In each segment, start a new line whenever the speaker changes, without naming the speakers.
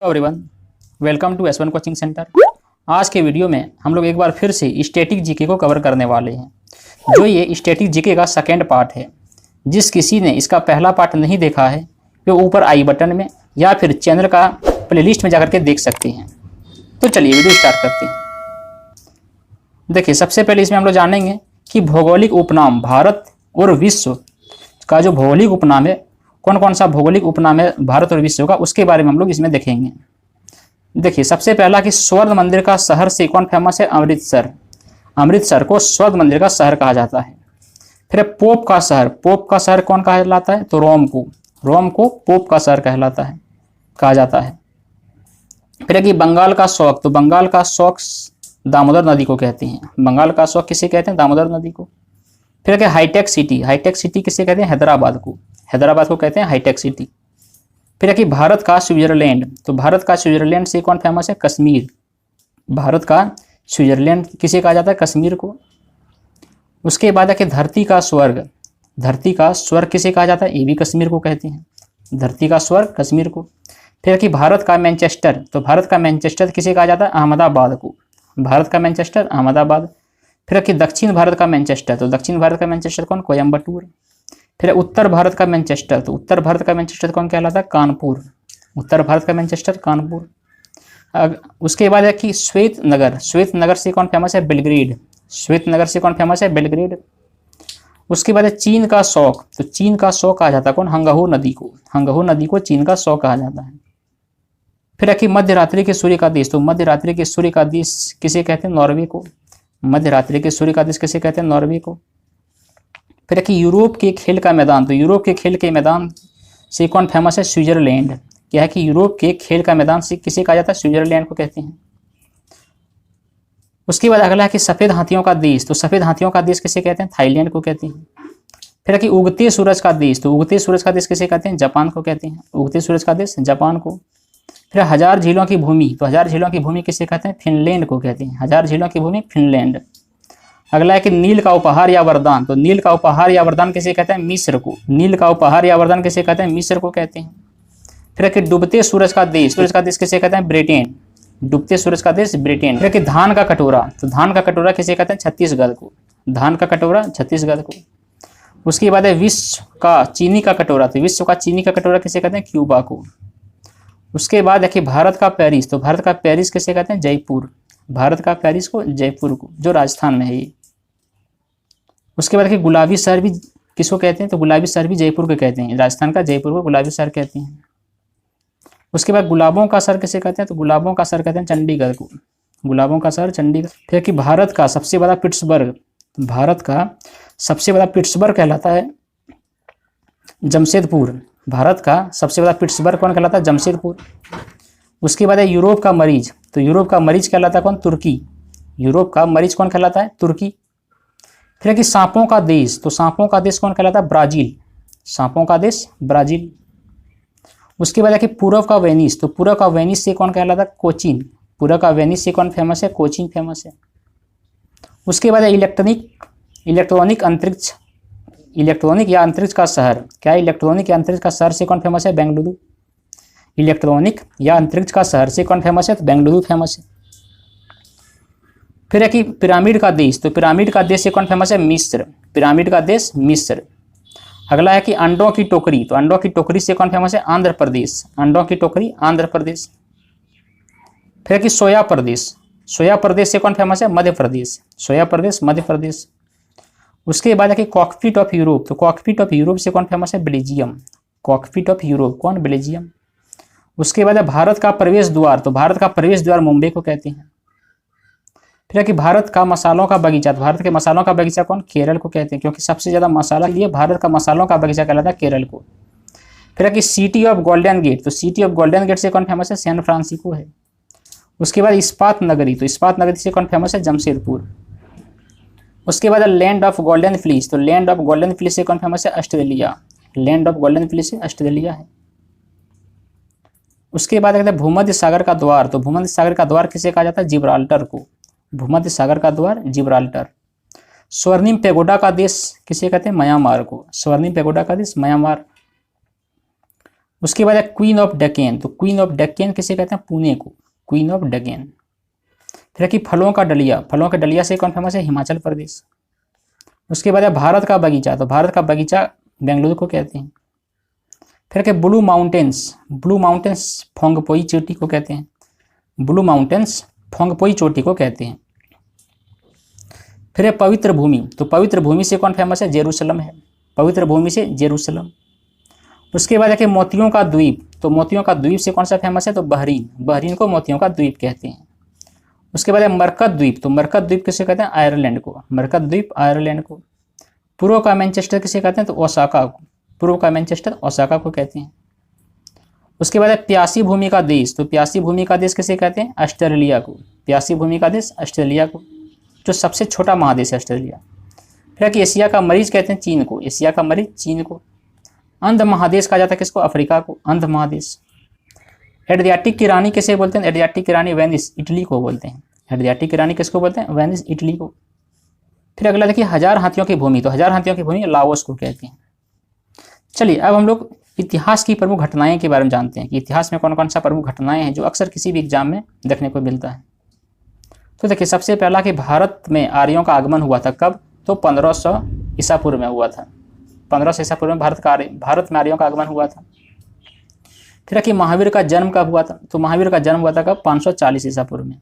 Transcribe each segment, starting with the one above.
Everyone, welcome to S1 coaching centre. आज के video में हम लोग एक बार फिर से स्टैटिक जीके को कवर करने वाले हैं। जो ये स्टैटिक जीके का सेकेंड पार्ट है। जिस किसी ने इसका पहला पार्ट नहीं देखा है वो ऊपर आई बटन में या फिर चैनल का प्लेलिस्ट में जाकर के देख सकते हैं। तो चलिए वीडियो स्टार्ट करते हैं। देखिए, सबसे पहले इसमें हम लोग जानेंगे कि भौगोलिक उपनाम भारत और विश्व का जो भौगोलिक उपनाम है, कौन कौन सा भौगोलिक उपनाम है भारत और विश्व का, उसके बारे में हम लोग इसमें देखेंगे। देखिए, सबसे पहला कि स्वर्ण मंदिर का शहर से कौन फेमस है? अमृतसर। अमृतसर को स्वर्ण मंदिर का शहर कहा जाता है। फिर पोप का शहर, पोप का शहर कौन कहलाता है? तो रोम को, रोम को पोप का शहर कहलाता है, कहा जाता है। फिर कि बंगाल का शौक, तो बंगाल का शौक दामोदर नदी को कहते हैं। बंगाल का शौक किसे कहते हैं? दामोदर नदी को। फिर कि हाईटेक सिटी, हाईटेक सिटी किसे कहते हैं? हैदराबाद को, हैदराबाद को कहते हैं हाईटेक सिटी। फिर कि भारत का स्विट्जरलैंड, तो भारत का स्विट्जरलैंड से कौन फेमस है? कश्मीर। भारत का स्विट्जरलैंड किसे कहा जाता है? कश्मीर को। उसके बाद है कि धरती का स्वर्ग, धरती का स्वर्ग किसे कहा जाता है? ये भी कश्मीर को कहते हैं, धरती का स्वर्ग कश्मीर को। फिर कि भारत का मैनचेस्टर, तो भारत का मैनचेस्टर किसे कहा जाता है? अहमदाबाद को, भारत का मैनचेस्टर अहमदाबाद। फिर कि दक्षिण भारत का मैनचेस्टर, तो दक्षिण भारत का मैनचेस्टर कौन? कोयम्बटूर। फिर उत्तर भारत का मैनचेस्टर, तो उत्तर भारत का मैनचेस्टर कौन कहलाता है? कानपुर, उत्तर भारत का मैनचेस्टर कानपुर। उसके बाद है कि श्वेत नगर, श्वेत नगर से कौन फेमस है? बेलग्रेड, श्वेत नगर से कौन फेमस है? बेलग्रेड। उसके बाद है चीन का शौक, तो चीन का शौक कहा जाता है कौन? हंगहो नदी को, हंगहो नदी को चीन का शौक कहा जाता है। फिर है कि मध्य रात्रि के सूर्य का देश, तो मध्य रात्रि के सूर्य का देश किसे कहते हैं? नॉर्वे को, मध्य रात्रि के सूर्य का देश किसे कहते हैं? नॉर्वे को। फिर कि यूरोप के खेल का मैदान, तो यूरोप के खेल के मैदान से कौन फेमस है? स्विट्जरलैंड। क्या है कि यूरोप के खेल का मैदान से किसे कहा जाता है? स्विट्जरलैंड को कहते हैं। उसके बाद अगला है कि सफेद हाथियों का देश, तो सफेद हाथियों का देश किसे कहते हैं? थाईलैंड को कहते हैं। फिर कि उगते सूरज का देश, तो उगते सूरज का देश किसे कहते हैं? जापान को कहते हैं, उगते सूरज का देश जापान को। फिर हजार झीलों की भूमि, तो हजार झीलों की भूमि किसे कहते हैं? फिनलैंड को कहते हैं, हजार झीलों की भूमि फिनलैंड। अगला है कि नील का उपहार या वरदान, तो नील का उपहार या वरदान किसे कहते हैं? मिस्र को, नील का उपहार या वरदान किसे कहते हैं? मिस्र को कहते हैं। फिर कि डूबते सूरज का देश, सूरज का देश किसे कहते हैं? ब्रिटेन, डूबते सूरज का देश ब्रिटेन। फिर कि धान का कटोरा, तो धान का कटोरा किसे कहते हैं? छत्तीसगढ़ को, धान का कटोरा छत्तीसगढ़ को। उसके बाद है विश्व का चीनी का कटोरा, तो विश्व का चीनी का कटोरा किसे कहते हैं? क्यूबा को। उसके बाद है कि भारत का पेरिस, तो भारत का पेरिस किसे कहते हैं? जयपुर, भारत का पेरिस को जयपुर को, जो राजस्थान में है ये। उसके बाद कि गुलाबी शहर भी किसको कहते हैं? तो गुलाबी शहर भी जयपुर को कहते हैं, राजस्थान का जयपुर को गुलाबी शहर कहते हैं। उसके बाद गुलाबों का शहर किसे कहते हैं? तो गुलाबों का शहर कहते हैं चंडीगढ़ को, गुलाबों का शहर चंडीगढ़। फिर कि भारत का सबसे बड़ा पिट्सबर्ग, भारत का सबसे बड़ा पिट्सबर्ग कहलाता है जमशेदपुर, भारत का सबसे बड़ा पिट्सबर्ग कौन कहलाता है? जमशेदपुर। उसके बाद है यूरोप का मरीज, तो यूरोप का मरीज कहलाता है कौन? तुर्की, यूरोप का मरीज कौन कहलाता है? तुर्की। फिर कि सांपों का देश, तो सांपों का देश कौन कहलाता है? ब्राजील, सांपों का देश ब्राजील। उसके बाद है कि पूर्व का वेनिस, तो पूर्व का वेनिस से कौन कहलाता है? कोचीन, पूर्व का वेनिस से कौन फेमस है? कोचीन फेमस है। उसके बाद है इलेक्ट्रॉनिक अंतरिक्ष, इलेक्ट्रॉनिक या अंतरिक्ष का शहर, क्या इलेक्ट्रॉनिक या अंतरिक्ष का शहर से कौन फेमस है? बेंगलुरु, इलेक्ट्रॉनिक या अंतरिक्ष का शहर से कौन फेमस है? तो बेंगलुरु फेमस है। फिर है कि पिरामिड का देश, तो पिरामिड का देश से कौन फेमस है? मिस्र, पिरामिड का देश मिस्र। अगला है कि अंडों की टोकरी, तो अंडों की टोकरी से कौन फेमस है? आंध्र प्रदेश, अंडों की टोकरी आंध्र प्रदेश। फिर है कि सोया प्रदेश, सोया प्रदेश से कौन फेमस है? मध्य प्रदेश, सोया प्रदेश मध्य प्रदेश। उसके बाद है कि कॉकपिट ऑफ यूरोप, तो कॉकपिट ऑफ यूरोप से कौन फेमस है? बेल्जियम, कॉकपिट ऑफ यूरोप कौन? बेल्जियम। उसके बाद है भारत का प्रवेश द्वार, तो भारत का प्रवेश द्वार मुंबई को कहते हैं। फिर है कि भारत का मसालों का बगीचा, तो भारत के मसालों का बगीचा कौन? केरल को कहते हैं, क्योंकि सबसे ज़्यादा मसाला लिए भारत का मसालों का बगीचा कहलाता है केरल को। फिर है कि सिटी ऑफ गोल्डन गेट, तो सिटी ऑफ गोल्डन गेट से कौन फेमस है? सैन फ्रांसिस्को है। उसके बाद इस्पात नगरी, तो इस्पात नगरी से कौन फेमस है? जमशेदपुर। उसके बाद लैंड ऑफ गोल्डन फ्लीस, तो लैंड ऑफ गोल्डन फ्लीस से कौन फेमस है? Australia, land of golden fleece से ऑस्ट्रेलिया है। उसके बाद कहते हैं भूमध्य सागर का द्वार, तो भूमध्य सागर का द्वार किसे कहा जाता है? जिब्राल्टर को, भूमध्य सागर का द्वार जिब्राल्टर। स्वर्णिम पैगोडा का देश किसे कहते हैं? म्यांमार को, स्वर्णिम पैगोडा का देश म्यांमार। उसके बाद है क्वीन ऑफ डेक्कन। तो क्वीन ऑफ डेक्कन किसे कहते हैं? पुणे को, क्वीन ऑफ डेक्कन। फिर है कि फलों का डलिया, फलों के डलिया से कौन फेमस है? हिमाचल प्रदेश। उसके बाद है भारत का बगीचा। तो भारत का बगीचा बेंगलुरु को कहते हैं। फिर है ब्लू माउंटेन्स, ब्लू माउंटेन्स फोंगपोई चोटी को कहते हैं, ब्लू माउंटेन्स फोंगपोई चोटी को कहते हैं। फिर है पवित्र भूमि। तो पवित्र भूमि से कौन फेमस है? जेरूशलम है, पवित्र भूमि से जेरूशलम। उसके बाद है कि मोतियों का द्वीप। तो मोतियों का द्वीप से कौन सा फेमस है? तो बहरीन, बहरीन को मोतियों का द्वीप कहते हैं। उसके बाद है मरकत द्वीप। तो मरकत द्वीप किसे कहते हैं? आयरलैंड को, मरकत द्वीप आयरलैंड को। पूर्व का मैनचेस्टर किसे कहते हैं? तो ओसाका को, पूर्व का मैनचेस्टर ओसाका को कहते हैं। उसके बाद है प्यासी भूमि का देश। तो प्यासी भूमि का देश किसे कहते हैं? ऑस्ट्रेलिया को, प्यासी भूमि का देश ऑस्ट्रेलिया को, जो सबसे छोटा महादेश है ऑस्ट्रेलिया। फिर कि एशिया का मरीज कहते हैं चीन को, एशिया का मरीज चीन को। अंध महादेश कहा जाता है किसको? अफ्रीका को, अंध महादेश। एड्रियाटिक की रानी किसे बोलते हैं? एड्रियाटिक की रानी वेनिस, इटली को बोलते हैं। एड्रियाटिक की रानी किसको बोलते हैं? वेनिस, इटली को। फिर अगला देखिए हजार हाथियों की भूमि। तो हजार हाथियों की भूमि लाओस को कहते हैं। चलिए अब हम लोग इतिहास की प्रमुख घटनाएं के बारे में जानते हैं कि इतिहास में कौन कौन सा प्रमुख घटनाएं हैं जो अक्सर किसी भी एग्जाम में देखने को मिलता है। तो देखिए सबसे पहला कि भारत में आर्यों का आगमन हुआ था कब? तो 1500 ईसा पूर्व में हुआ था, 1500 ईसा पूर्व में भारत में आर्यों का आगमन हुआ था। फिर कि महावीर का जन्म कब हुआ था? तो महावीर का जन्म हुआ था कब? 540 ईसा पूर्व में।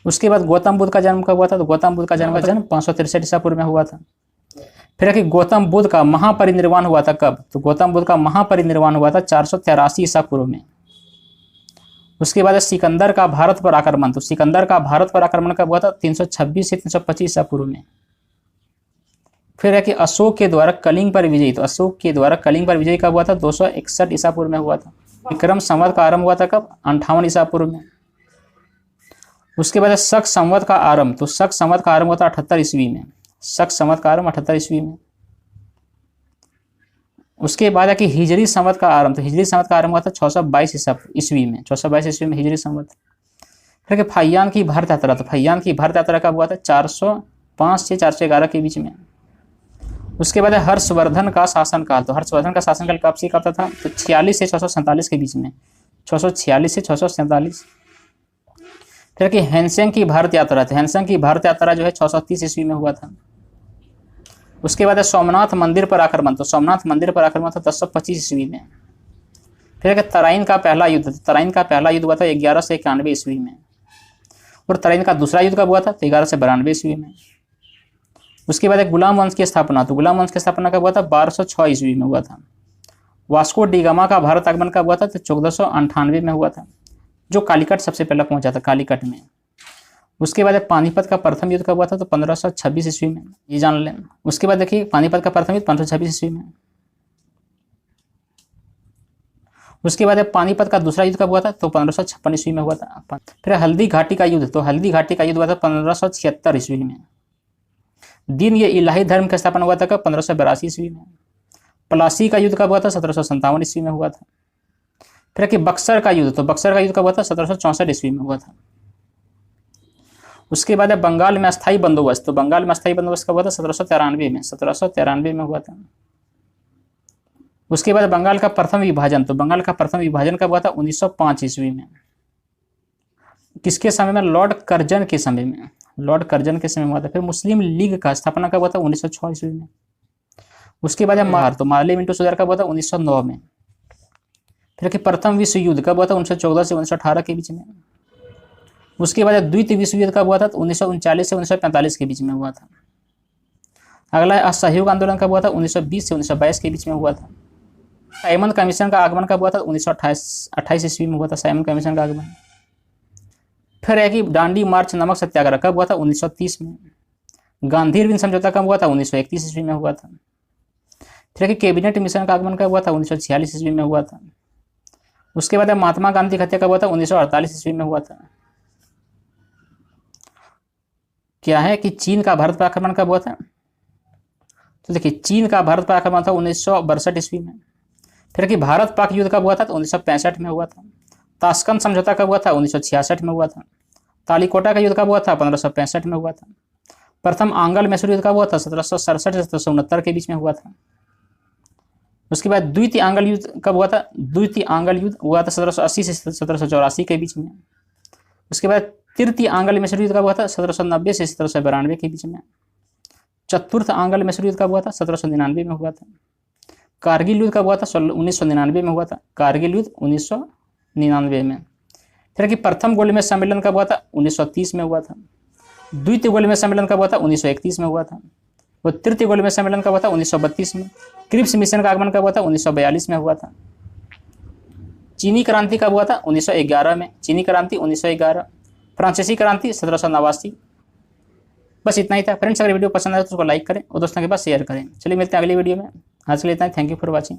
उसके बाद गौतम बुद्ध का जन्म कब हुआ था? तो गौतम बुद्ध का जन्म 563 ईसा पूर्व में हुआ था। फिर कि गौतम बुद्ध का महापरिनिर्वाण हुआ था कब? तो गौतम बुद्ध का महापरिनिर्वाण हुआ था 483 ईसा पूर्व में। उसके बाद सिकंदर का भारत पर आक्रमण। तो सिकंदर का भारत पर आक्रमण कब हुआ था? 326 से 325 ईसा पूर्व में। फिर है कि अशोक के द्वारा कलिंग पर विजय। तो अशोक के द्वारा कलिंग पर विजय कब हुआ था? 261 ईसा पूर्व में हुआ था। विक्रम संवत का आरंभ हुआ था कब? 58 ईसा पूर्व में। उसके बाद शक संवत का आरंभ। तो शक संवत का आरंभ हुआ था 78 ईस्वी में, शक संवत का आरंभ 78 ईस्वी में। उसके बाद है कि हिजरी संवत का आरंभ। तो हिजरी संवत का आरंभ हुआ था 622 ईस्वी में, 622 ईस्वी में हिजरी संवत। फिर कि फैयान की भारत यात्रा। तो फैयान की भारत यात्रा कब हुआ था? 405 से 411 के बीच में। उसके बाद हर्षवर्धन का शासनकाल। तो हर्षवर्धन का शासनकाल कब से कब था? तो 46 से 647 के बीच में, 646 से 647। फिर कि हैंसेंग की भारत यात्रा। तो हैंसेंग की भारत यात्रा जो है 630 ईस्वी में हुआ था। उसके बाद सोमनाथ मंदिर पर आक्रमण। तो सोमनाथ मंदिर पर आक्रमण था 1025 ईस्वी में। फिर तराइन का पहला युद्ध। तराइन का पहला युद्ध हुआ था 1191 ईस्वी में। और तराइन का दूसरा युद्ध कब हुआ था? तो 1192 ईस्वी में। उसके बाद गुलाम वंश की स्थापना। तो गुलाम वंश की स्थापना कब हुआ था? 1206 ईस्वी में हुआ था। वास्को डी गामा का भारत आगमन कब हुआ था? तो 1498 में हुआ था, जो कालीकट सबसे पहले पहुंचा था, कालीकट में। उसके बाद पानीपत का प्रथम युद्ध कब हुआ था? तो 1526 ईस्वी में, ये जान लें। उसके बाद देखिए पानीपत का प्रथम युद्ध 1526 ईस्वी में। उसके बाद पानीपत का दूसरा युद्ध कब हुआ था? तो 1556 ईस्वी में हुआ था। फिर हल्दी घाटी का युद्ध। तो हल्दी घाटी का युद्ध हुआ था 1576 ईस्वी में। दिन ये इलाही धर्म की स्थापना हुआ था कब? 1582 ईस्वी में। प्लासी का युद्ध कब हुआ था? 1757 ईस्वी में हुआ था। फिर कि बक्सर का युद्ध। तो बक्सर का युद्ध कब हुआ था? 1764 ईस्वी में हुआ था। उसके बाद बंगाल में अस्थायी बंदोबस्त। तो बंगाल में अस्थायी बंदोबस्त कब हुआ था? 1793 में, 1793 में हुआ था। उसके बाद बंगाल का प्रथम विभाजन। तो बंगाल का प्रथम विभाजन कब हुआ था? 1905 ईस्वी में। किसके समय में? लॉर्ड कर्जन के समय में, लॉर्ड कर्जन के समय में हुआ था। फिर मुस्लिम लीग का स्थापना कब हुआ था? 1906 ईस्वी में। उसके बाद तो मार्ले मिंटो सुधार कब हुआ था? 1909 में। फिर कि प्रथम विश्व युद्ध कब हुआ था? 1914 से 1918 के बीच में। उसके बाद द्वितीय विश्व युद्ध कब हुआ था? तो 1939 से 1945 के बीच में हुआ था। अगला असहयोग आंदोलन कब हुआ था? 1920 से 1922 के बीच में हुआ था। साइमन कमीशन का आगमन कब हुआ था? 1928 ईस्वी में हुआ था साइमन कमीशन का आगमन। फिर है कि दांडी मार्च नमक सत्याग्रह कब हुआ था? 1930 में। गांधी इरविन समझौता कब हुआ था? 1931 ईस्वी में हुआ था। फिर है कि कैबिनेट मिशन का आगमन कब हुआ था? 1946 ईस्वी में हुआ था। उसके बाद महात्मा गांधी की हत्या कब हुआ था? 1948 ईस्वी में हुआ था। क्या है कि चीन का भारत पर आक्रमण कब हुआ था? तो देखिए चीन का भारत पर आक्रमण था 1962 ईस्वी में। फिर कि भारत पाक युद्ध कब हुआ था? तो 1965 में हुआ था। ताशकंद समझौता कब हुआ था? 1966 में हुआ था। तालीकोटा का युद्ध कब हुआ था? 1565 में हुआ था। प्रथम आंग्ल मैसूर युद्ध कब हुआ था? 1767 से 1769 के बीच में हुआ था। उसके बाद द्वितीय आंग्ल युद्ध कब हुआ था? द्वितीय आंग्ल युद्ध हुआ था 1780 से 1784 के बीच में। उसके बाद तृतीय आंग्ल मैसूर युद्ध कब हुआ था? 1790 से 1792 के बीच में। चतुर्थ आंग्ल मैसूर युद्ध कब हुआ था? 1799 में हुआ था। कारगिल युद्ध कब हुआ था? 1999 में हुआ था। कारगिल युद्ध 1999 में। फिर कि प्रथम गोलमेज सम्मेलन कब हुआ था? 1930 में हुआ था। द्वितीय गोलमेज सम्मेलन कब हुआ था? 1931 में हुआ था। और तृतीय गोलमेज सम्मेलन कब हुआ था? 1932 में। क्रिप्स मिशन का आगमन कब हुआ था? 1942 में हुआ था। चीनी क्रांति कब हुआ था? 1911 में। चीनी क्रांति 1911। फ्रांसीसी क्रांति 1789। बस इतना ही था फ्रेंड्स। अगर वीडियो पसंद आए तो उसको लाइक करें और दोस्तों के पास शेयर करें। चलिए मिलते हैं अगली वीडियो में। आज के लिए इतना ही। Thank you for watching.